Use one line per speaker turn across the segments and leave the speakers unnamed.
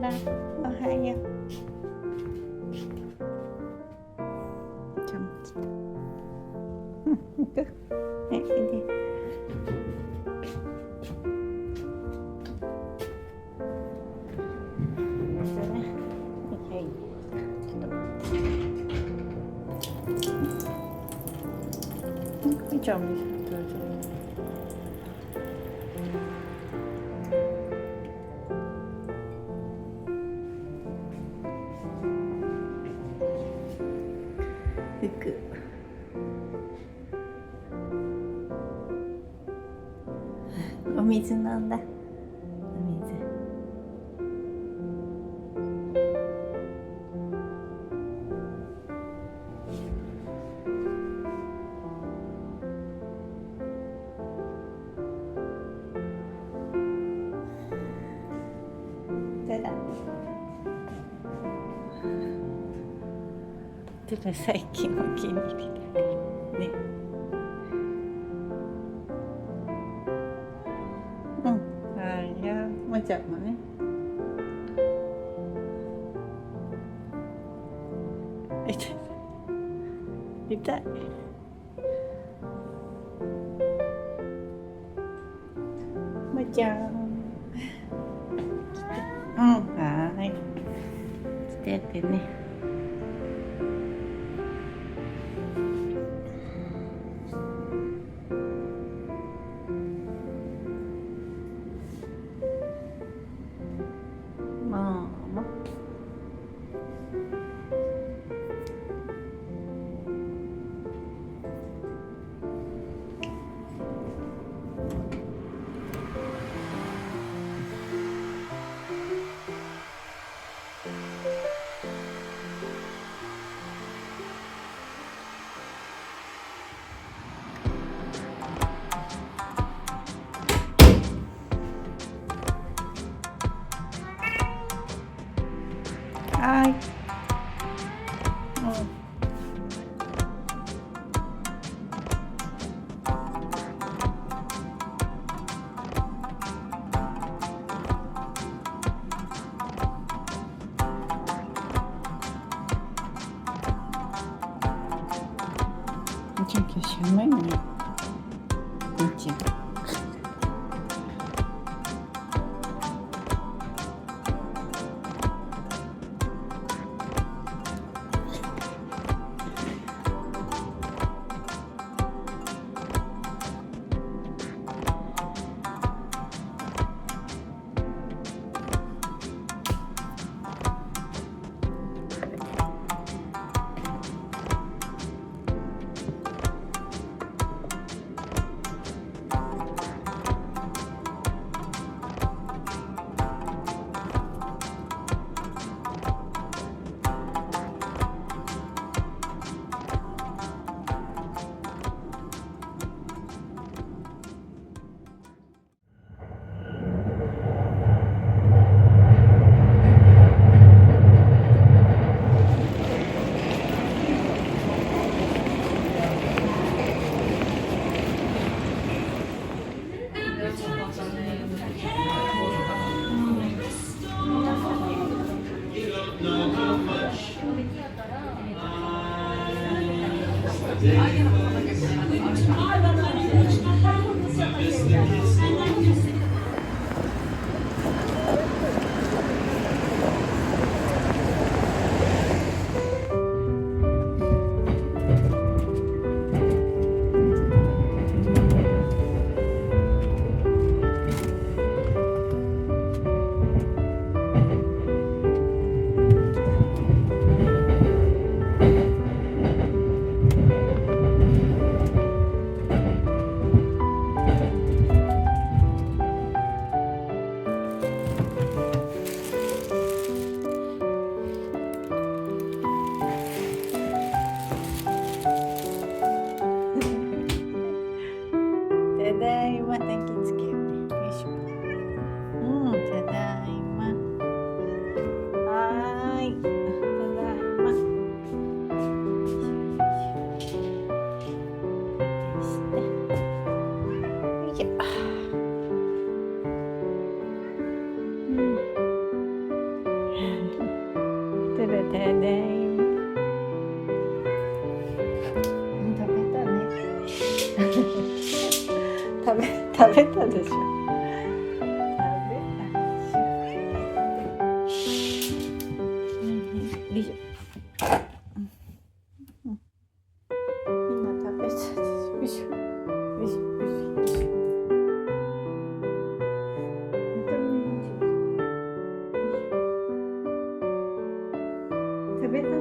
らおはよう。ちゃん来た。行く。はい、で。じゃあ、どうぞ。服。お水飲んだ。お水。最近お気に入りだからね。うん、はいや、もちゃんもね。痛い。痛い。もちゃん。うん、はい。来てやってね。はい。今日寒いね。うち。ただいま、電気つけようね。よいしょ。うん、ただいま。はーい。ただいま。よいしょ。うん。たでしょ。食べたでしょ。よいしょ。今食べたでしょ。よいしょ。よいしょ。よいしょ。よいしょ。食べたね。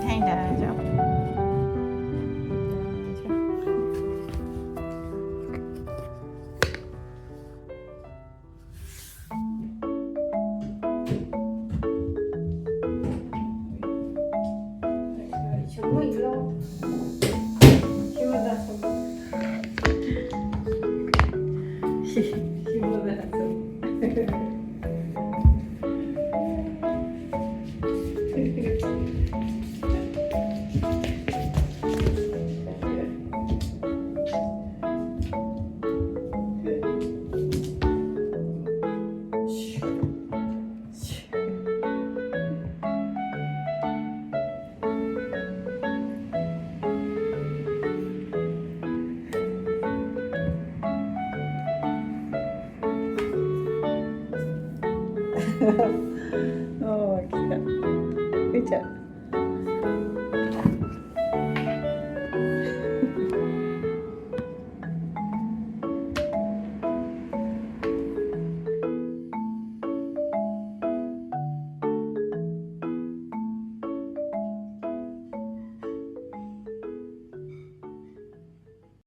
はい、大丈夫。もういいよ。紐出そう。紐出そう。Ha ha ha.